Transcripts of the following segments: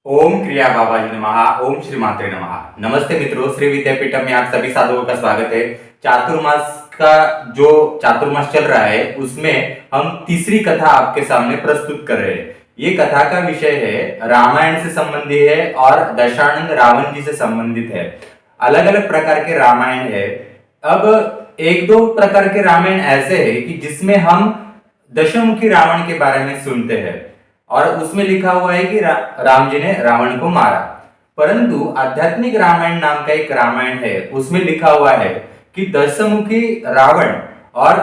ओम क्रिया बाबाजी नमः। ओम श्री मात्रे नमः। नमस्ते मित्रों, श्री विद्यापीठम में आप सभी साधुओं का स्वागत है। चातुर्मास का जो चातुर्मास चल रहा है उसमें हम तीसरी कथा आपके सामने प्रस्तुत कर रहे हैं। ये कथा का विषय है रामायण से संबंधित है और दशानन रावण जी से संबंधित है। अलग अलग प्रकार के रामायण है। अब एक दो प्रकार के रामायण ऐसे है कि जिसमें हम दशमुखी रावण के बारे में सुनते हैं और उसमें लिखा हुआ है कि राम जी ने रावण को मारा। परंतु आध्यात्मिक रामायण नाम का एक रामायण है, उसमें लिखा हुआ है कि दशमुखी रावण और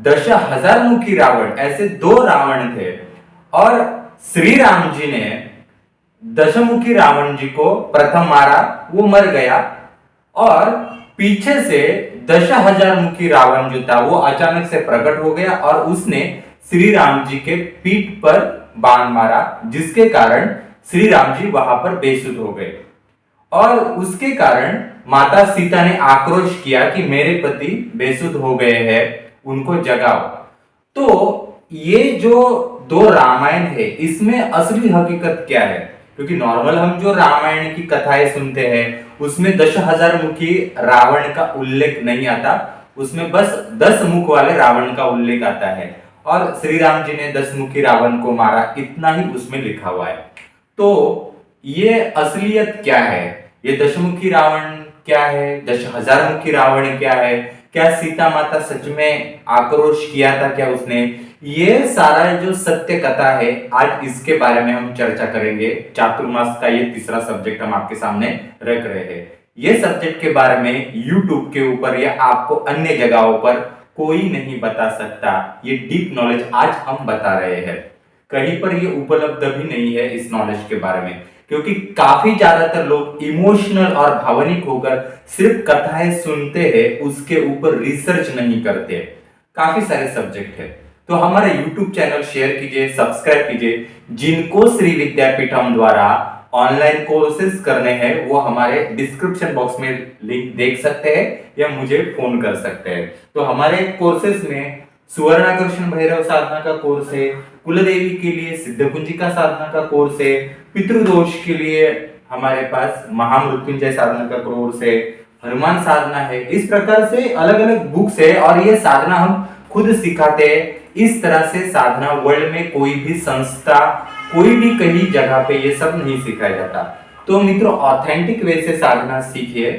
10,000 मुखी रावण, ऐसे दो रावण थे और श्री राम जी ने दशमुखी रावण जी को प्रथम मारा, वो मर गया और पीछे से 10,000 मुखी रावण जो था वो अचानक से प्रकट हो गया और उसने श्री राम जी के पीठ पर बाण मारा, जिसके कारण श्री राम जी वहां पर बेसुध हो गए और उसके कारण माता सीता ने आक्रोश किया कि मेरे पति बेसुध हो गए हैं, उनको जगाओ। तो ये जो दो रामायण है इसमें असली हकीकत क्या है? क्योंकि नॉर्मल हम जो रामायण की कथाएं सुनते हैं उसमें 10,000 मुखी रावण का उल्लेख नहीं आता, उसमें बस 10 मुख वाले रावण का उल्लेख आता है और श्री राम जी ने 10 मुखी रावण को मारा, इतना ही उसमें लिखा हुआ है। तो ये असलियत क्या है? ये दशमुखी रावण क्या है? 10,000 मुखी रावण क्या है? क्या सीता माता सच में आक्रोश किया था क्या उसने? ये सारा जो सत्य कथा है आज इसके बारे में हम चर्चा करेंगे। चातुर्मास का ये तीसरा सब्जेक्ट हम आपके सामने रख रहे हैं। ये सब्जेक्ट के बारे में YouTube के ऊपर या आपको अन्य जगहों पर कोई नहीं बता सकता। ये डीप नॉलेज आज हम बता रहे हैं, कहीं पर ये उपलब्ध भी नहीं है इस नॉलेज के बारे में, क्योंकि काफी ज्यादातर लोग इमोशनल और भावनिक होकर सिर्फ कथाएं सुनते हैं, उसके ऊपर रिसर्च नहीं करते। काफी सारे सब्जेक्ट है, तो हमारा यूट्यूब चैनल शेयर कीजिए, सब्सक्राइब कीजिए। जिनको श्री विद्यापीठम द्वारा ऑनलाइन कोर्सेज करने हैं वो हमारे डिस्क्रिप्शन बॉक्स में लिंक देख सकते हैं या मुझे फोन कर सकते हैं। तो हमारे कोर्सेज में सुवर्णाकर्षण भैरव साधना का कोर्स है, कुलदेवी के लिए सिद्ध कुंजिका साधना का कोर्स है, पितृदोष के लिए हमारे पास महामृत्युंजय साधना का कोर्स है, हनुमान साधना है। इस प्रकार से अलग अलग बुक्स है और ये साधना हम खुद सिखाते हैं। इस तरह से साधना वर्ल्ड में कोई भी संस्था, कोई भी कहीं जगह पे ये सब नहीं सिखाया जाता। तो मित्रों, ऑथेंटिक वे से साधना सीखिए।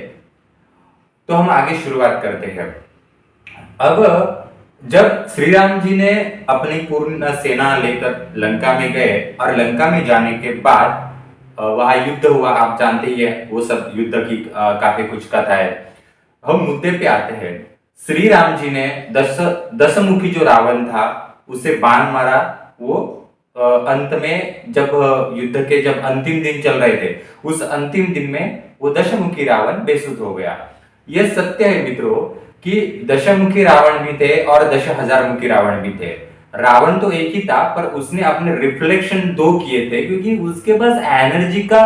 तो हम आगे शुरुआत करते हैं। अब जब श्री राम जी ने अपनी पूर्ण सेना लेकर लंका में गए और लंका में जाने के बाद वहां युद्ध हुआ, आप जानते ही है वो सब युद्ध की काफी कुछ कथा है। हम मुद्दे पे आते हैं। श्री राम जी ने दशमुखी जो रावण था उसे बाण मारा। वो अंत में जब युद्ध के जब अंतिम दिन चल रहे थे उस अंतिम दिन में वो दशमुखी रावण बेसुध हो गया। यह सत्य है मित्रों कि दशमुखी रावण भी थे और 10,000 मुखी रावण भी थे। रावण तो एक ही था पर उसने अपने रिफ्लेक्शन दो किए थे, क्योंकि उसके पास एनर्जी का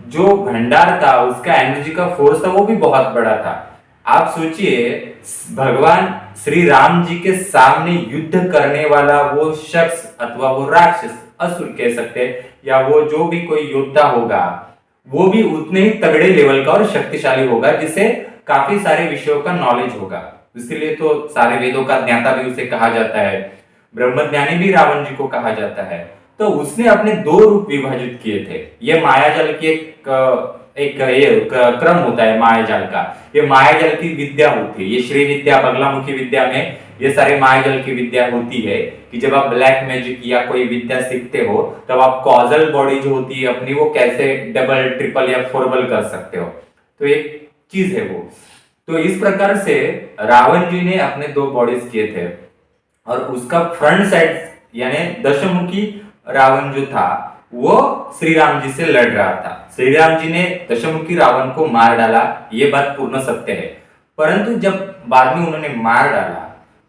जो भंडार था, उसका एनर्जी का फोर्स था वो भी बहुत बड़ा था। आप सोचिए, भगवान श्री राम जी के सामने युद्ध करने वाला वो शख्स अथवा वो राक्षस, असुर कह सकते हैं, या वो जो भी कोई योद्धा होगा वो भी उतने ही तगड़े लेवल का और शक्तिशाली होगा, जिसे काफी सारे विषयों का नॉलेज होगा। इसलिए तो सारे वेदों का ज्ञाता भी उसे कहा जाता है, ब्रह्मज्ञानी भी रावण जी को कहा जाता है। तो उसने अपने दो रूप विभाजित किए थे। ये मायाजाल की एक क्रम होता है मायाजाल का। ये मायाजाल की विद्या होती है। ये श्री विद्या बगलामुखी विद्या में ये सारे मायाजाल की विद्या होती है कि जब आप ब्लैक मैजिक या कोई विद्या सीखते हो तब आप कॉजल बॉडी जो होती है अपनी, वो कैसे डबल ट्रिपल या फोरबल कर सकते हो। तो एक चीज है वो। तो इस प्रकार से रावण जी ने अपने दो बॉडीज किए थे और उसका फ्रंट साइड यानी दशमुखी रावण जो था वो श्री राम जी से लड़ रहा था। श्री राम जी ने दशमुखी रावण को मार डाला, ये बात पूर्ण सत्य है। परंतु जब बाद में उन्होंने मार डाला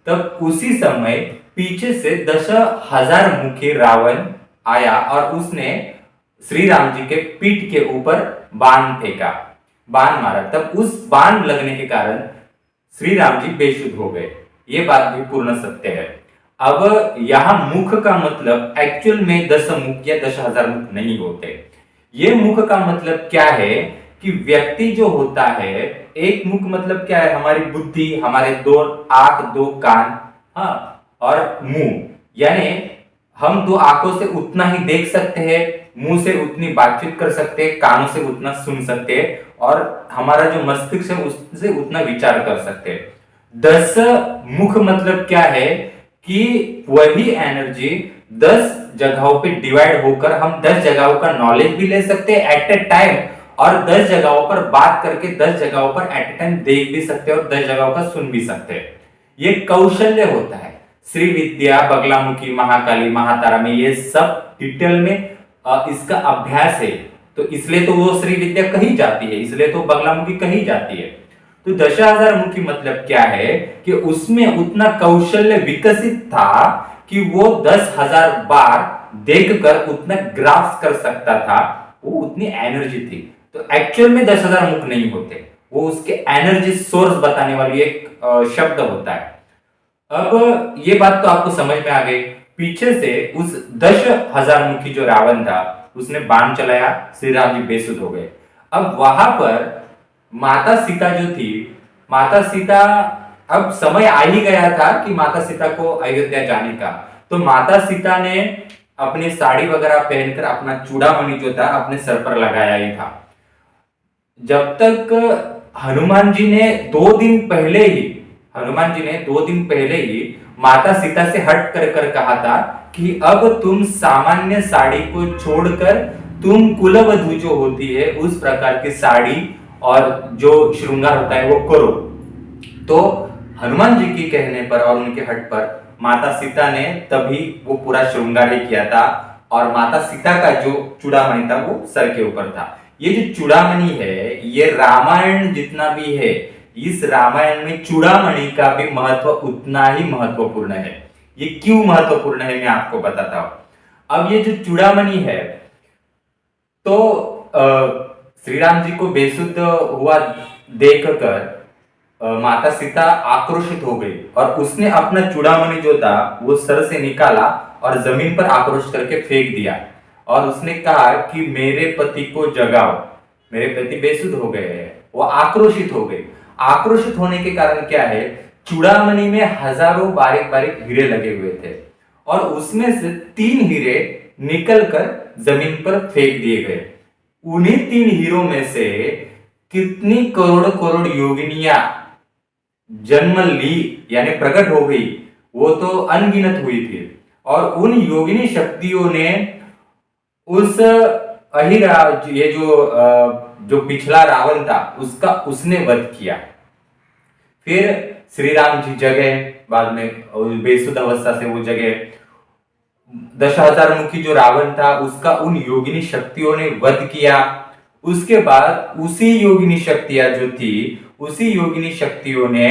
तब उसी समय पीछे से 10,000 मुखी रावण आया और उसने श्री राम जी के पीठ के ऊपर बाण फेंका, बाण मारा। तब उस बाण लगने के कारण श्री राम जी बेशुद्ध हो गए। ये बात भी पूर्ण सत्य है। अब यहां मुख का मतलब एक्चुअल में 10 मुख या 10,000 मुख नहीं होते। ये मुख का मतलब क्या है कि व्यक्ति जो होता है, एक मुख मतलब क्या है, हमारी बुद्धि, हमारे दो आंख, दो कान, हाँ, और मुंह, यानी हम दो आंखों से उतना ही देख सकते हैं, मुंह से उतनी बातचीत कर सकते हैं, कानों से उतना सुन सकते हैं, और हमारा जो मस्तिष्क है उससे उतना विचार कर सकते हैं। 10 मुख मतलब क्या है कि वही एनर्जी 10 जगहों पे डिवाइड होकर हम 10 जगहों का नॉलेज भी ले सकते हैं एट ए टाइम, और 10 जगहों पर बात करके 10 जगहों पर एट ए टाइम देख भी सकते हैं और 10 जगहों का सुन भी सकते हैं। ये कौशल्य होता है। श्री विद्या, बगलामुखी, महाकाली, महातारा में ये सब डिटेल में इसका अभ्यास है, तो इसलिए तो वो श्री विद्या कही जाती है, इसलिए तो बगलामुखी कही जाती है। तो 10,000 मुखी मतलब क्या है कि उसमें उतना कौशल्य विकसित था कि वो 10,000 बार देखकर उतना ग्राफ्स कर सकता था, वो उतनी एनर्जी थी। तो एक्चुअल में 10,000 मुख नहीं होते, वो उसके एनर्जी सोर्स बताने वाली एक शब्द होता है। अब ये बात तो आपको समझ में आ गई। पीछे से उस 10,000 मुखी जो रावण था उसने बाण चलाया, श्री राम जी बेसुध हो गए। अब वहां पर माता सीता जो थी, माता सीता, अब समय आ ही गया था कि माता सीता को अयोध्या जाने का, तो माता सीता ने अपनी साड़ी वगैरह पहनकर अपना चूड़ामणि जो था अपने सर पर लगाया ही था। जब तक हनुमान जी ने 2 दिन पहले ही हनुमान जी ने 2 दिन पहले ही माता सीता से हट कर कर कहा था कि अब तुम सामान्य साड़ी को छोड़कर तुम कुलवधु जो होती है उस प्रकार की साड़ी और जो श्रृंगार होता है वो करो। तो हनुमान जी के कहने पर और उनके हट पर माता सीता ने तभी वो पूरा श्रृंगार ही किया था, और माता सीता का जो चूड़ामणि था वो सर के ऊपर था। ये जो चूड़ामणि है ये रामायण जितना भी है, इस रामायण में चूड़ामणि का भी महत्व उतना ही महत्वपूर्ण है। ये क्यों महत्वपूर्ण है मैं आपको बताता हूं। अब ये जो चूड़ामणि है, तो श्री राम जी को बेसुध हुआ देखकर माता सीता आक्रोशित हो गई, और उसने अपना चूड़ामणि जो था वो सर से निकाला और जमीन पर आक्रोश करके फेंक दिया, और उसने कहा कि मेरे पति को जगाओ, मेरे पति बेसुध हो गए हैं। वो आक्रोशित हो गई। आक्रोशित होने के कारण क्या है, चूड़ामणि में हजारों बारीक बारीक हीरे लगे हुए थे, और उसमें से 3 हीरे निकलकर जमीन पर फेंक दिए गए। उन्हीं 3 हीरों में से कितनी करोड़ करोड़ योगिनियां जन्म ली, यानी प्रकट हो गई, वो तो अनगिनत हुई थी। और उन योगिनी शक्तियों ने उस अहिरा, ये जो पिछला रावण था उसका उसने वध किया। फिर श्री राम जी जगे, बाद में बेसुध अवस्था से वो जगे। 10,000 मुखी जो रावण था उसका उन योगिनी शक्तियों ने वध किया। उसके बाद उसी योगिनी शक्तियां जो थी, उसी योगिनी शक्तियों ने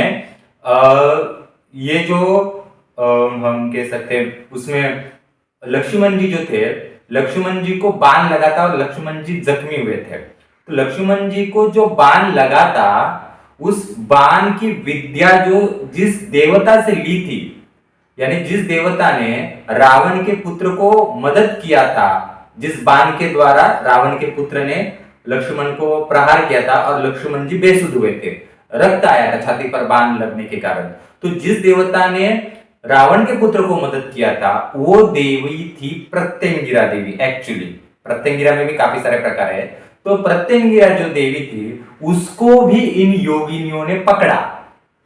ये जो हम कह सकते हैं उसमें लक्ष्मण जी जो थे, लक्ष्मण जी को बाण लगा था और लक्ष्मण जी जख्मी हुए थे। तो लक्ष्मण जी को जो बाण लगा था, उस बाण की विद्या जो जिस देवता से ली थी, यानी जिस देवता ने रावण के पुत्र को मदद किया था, जिस बाण के द्वारा रावण के पुत्र ने लक्ष्मण को प्रहार किया था और लक्ष्मण जी बेसुध हुए थे, रक्त आया था छाती पर बाण लगने के कारण, तो जिस देवता ने रावण के पुत्र को मदद किया था वो देवी थी प्रत्यंगिरा देवी। एक्चुअली प्रत्यंगिरा में भी काफी सारे प्रकार है, तो प्रत्यंगिरा जो देवी थी उसको भी इन योगिनियों ने पकड़ा।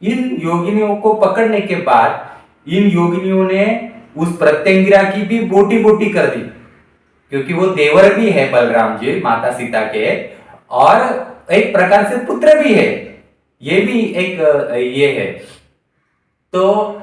इन योगिनियों को पकड़ने के बाद इन योगिनियों ने उस प्रत्यंगिरा की भी बोटी बोटी कर दी, क्योंकि वो देवर भी है बलराम जी माता सीता के, और एक प्रकार से पुत्र भी है, ये भी एक ये है। तो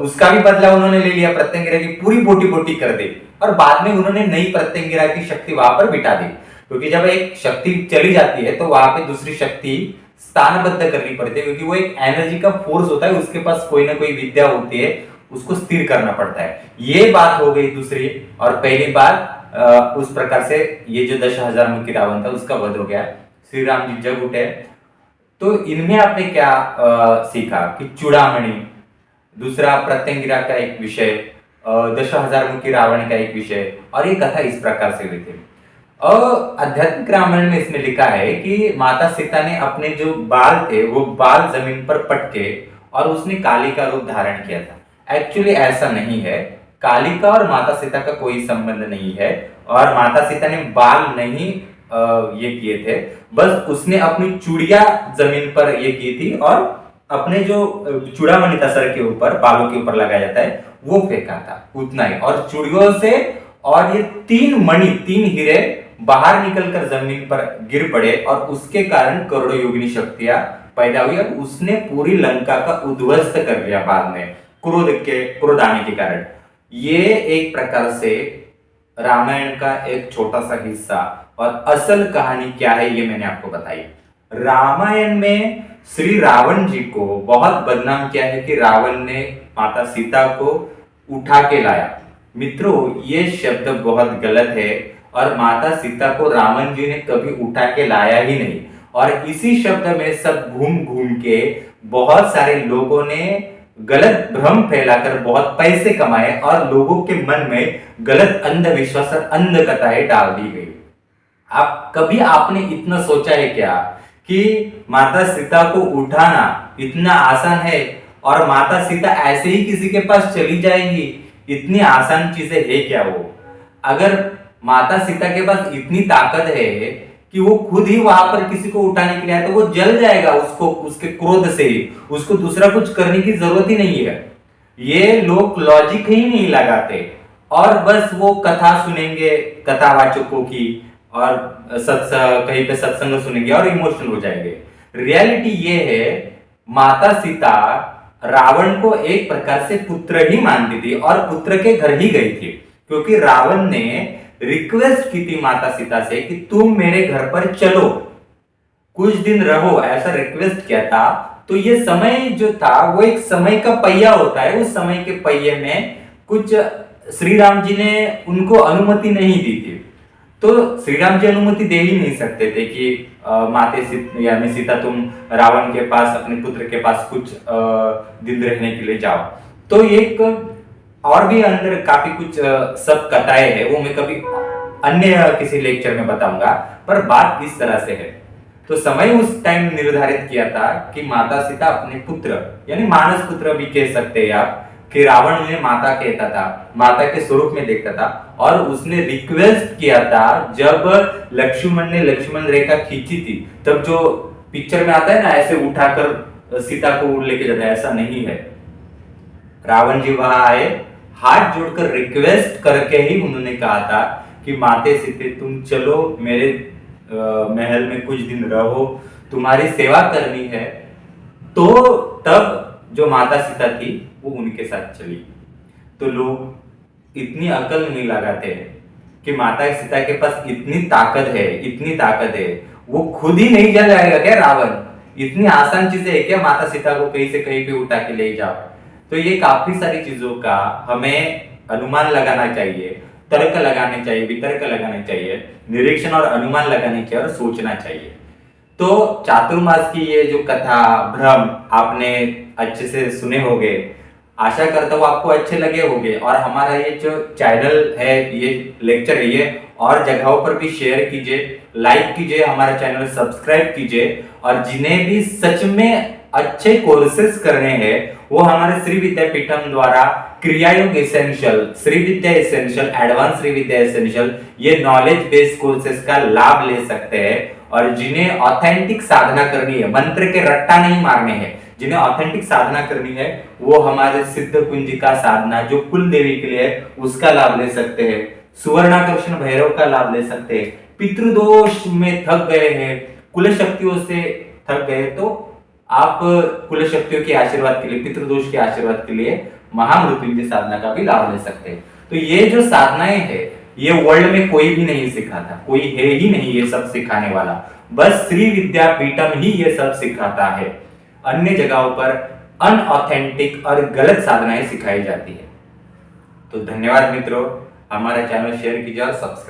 उसका भी बदला उन्होंने ले लिया, प्रत्यंगिरा की पूरी बोटी बोटी कर दी, और बाद में उन्होंने नई प्रत्यंगिरा की शक्ति वहां पर बिठा दी, क्योंकि जब एक शक्ति चली जाती है तो वहां पे दूसरी शक्ति स्थानबद्ध करनी पड़ती है, क्योंकि वो एक एनर्जी का फोर्स होता है, उसके पास कोई ना कोई विद्या होती है, उसको स्थिर करना पड़ता है। ये बात हो गई दूसरी। और पहली बात उस प्रकार से ये जो 10,000 मुखी रावण था उसका वध हो गया, श्री राम जी जग उठे। तो इनमें आपने क्या सीखा कि चूड़ामणि, दूसरा प्रत्यंगिरा का एक विषय, 10,000 मुखी रावण का एक विषय, और ये कथा इस प्रकार से हुई थी। और आध्यात्मिक रामायण में इसमें लिखा है कि माता सीता ने अपने जो बाल थे वो बाल जमीन पर पटके और उसने काली का रूप धारण किया था। एक्चुअली ऐसा नहीं है, कालिका और माता सीता का कोई संबंध नहीं है, और माता सीता ने बाल नहीं ये किए थे, बस उसने अपनी चूड़िया जमीन पर ये की थी और अपने जो चूड़ामणि था सर के ऊपर, बालों के ऊपर लगाया जाता है, वो फेंका था, उतना ही। और चूड़ियों से और ये 3 हीरे बाहर निकलकर जमीन पर गिर पड़े और उसके कारण करोड़ों योगिनी शक्तियां पैदा हुई और उसने पूरी लंका का उद्ध्वस्त कर दिया बाद में, क्रोध आने के कारण। ये एक प्रकार से रामायण का एक छोटा सा हिस्सा, और असल कहानी क्या है ये मैंने आपको बताई। रामायण में श्री रावण जी को बहुत बदनाम किया है कि रावण ने माता सीता को उठा के लाया। मित्रों, ये शब्द बहुत गलत है, और माता सीता को रावण जी ने कभी उठा के लाया ही नहीं। और इसी शब्द में सब घूम घूम के बहुत सारे लोगों ने गलत भ्रम फैलाकर बहुत पैसे कमाए और लोगों के मन में गलत अंधविश्वास और अंधकथाएं डाल दी गई। कभी आपने इतना सोचा है क्या कि माता सीता को उठाना इतना आसान है और माता सीता ऐसे ही किसी के पास चली जाएंगी? इतनी आसान चीजें है क्या वो? अगर माता सीता के पास इतनी ताकत है कि वो खुद ही वहां पर किसी को उठाने के लिए आए तो वो जल जाएगा, उसको उसके क्रोध से ही, उसको दूसरा कुछ करने की जरूरत ही नहीं है। ये लोग लॉजिक ही नहीं लगाते और बस वो कथा सुनेंगे कथावाचकों की, और कहीं पे सत्संग सुनेंगे और इमोशनल हो जाएंगे। रियलिटी ये है, माता सीता रावण को एक प्रकार से पुत्र ही मानती थी और पुत्र के घर ही गई थी, क्योंकि रावण ने रिक्वेस्ट की थी माता सीता से कि तुम मेरे घर पर चलो, कुछ दिन रहो, ऐसा रिक्वेस्ट किया था। तो ये समय जो था वो एक समय का पहिया होता है, उस समय के पहिए में कुछ श्री राम जी ने उनको अनुमति नहीं दी थी। तो श्री राम जी अनुमति दे ही नहीं सकते थे कि यानी सीता तुम रावण के पास, अपने पुत्र के पास कुछ दिन रहने के लिए जाओ। तो एक और भी अंदर काफी कुछ सब कथाएं है, वो मैं कभी अन्य किसी लेक्चर में बताऊंगा, पर बात इस तरह से है। तो समय उस टाइम निर्धारित किया था कि माता सीता अपने पुत्र, यानी मानस पुत्र भी कह सकते हैं आप, कि रावण उन्हें माता कहता था, माता के स्वरूप में देखता था, और उसने रिक्वेस्ट किया था जब लक्ष्मण ने लक्ष्मण रेखा खींची थी, तब जो पिक्चर में आता है ना ऐसे उठाकर सीता को लेके जाता है, ऐसा नहीं है। रावण जी वहां आए, हाथ जोड़कर रिक्वेस्ट करके ही उन्होंने कहा था कि माते सीते तुम चलो मेरे महल में कुछ दिन रहो, तुम्हारी सेवा करनी है। तो तब जो माता सीता थी वो उनके साथ चली। तो लोग इतनी अकल नहीं लगाते कि माता सीता के पास इतनी ताकत है, इतनी ताकत है, वो खुद ही नहीं जल जाएगा क्या रावण? इतनी आसान चीजें है क्या माता सीता को कहीं से कहीं पे उठा के ले जाओ? तो ये काफी सारी चीजों का हमें अनुमान लगाना चाहिए, तर्क लगाने चाहिए, वितर्क लगाने चाहिए, निरीक्षण और अनुमान लगाने चाहिए और सोचना चाहिए। तो चातुर्मास की ये जो कथा भ्रम आपने अच्छे से सुने होंगे, आशा करता हूँ आपको अच्छे लगे होंगे। और हमारा ये जो चैनल है, ये लेक्चर है, ये और जगहों पर भी शेयर कीजिए, लाइक कीजिए, हमारा चैनल सब्सक्राइब कीजिए। और जिन्हें भी सच में अच्छे कोर्सेज करने हैं वो हमारे श्री विद्यापीठम द्वारा क्रियायोग एसेंशियल, श्री विद्या एसेंशियल, एडवांस श्री विद्या एसेंशियल, ये नॉलेज बेस्ड कोर्सेज का लाभ ले सकते हैं। और जिन्हें ऑथेंटिक साधना करनी है, मंत्र के रट्टा नहीं मारने हैं, जिन्हें ऑथेंटिक साधना करनी है वो हमारे सिद्ध कुंजिका साधना जो कुल देवी के लिए है उसका लाभ ले सकते हैं, सुवर्णाकर्षण भैरव का लाभ ले सकते हैं। पितृदोष में थक गए हैं, कुल शक्तियों से थक गए, तो आप कुल शक्तियों के आशीर्वाद के लिए, पितृदोष के आशीर्वाद के लिए महामृत्युंजय साधना का भी लाभ ले सकते हैं। तो ये जो साधनाएं है ये वर्ल्ड में कोई भी नहीं सिखाता, कोई है ही नहीं ये सब सिखाने वाला, बस श्री विद्यापीठम ही ये सब सिखाता है। अन्य जगहों पर अनऑथेंटिक और गलत साधनाएं सिखाई जाती है। तो धन्यवाद मित्रों, हमारा चैनल शेयर कीजिए और सब्सक्राइब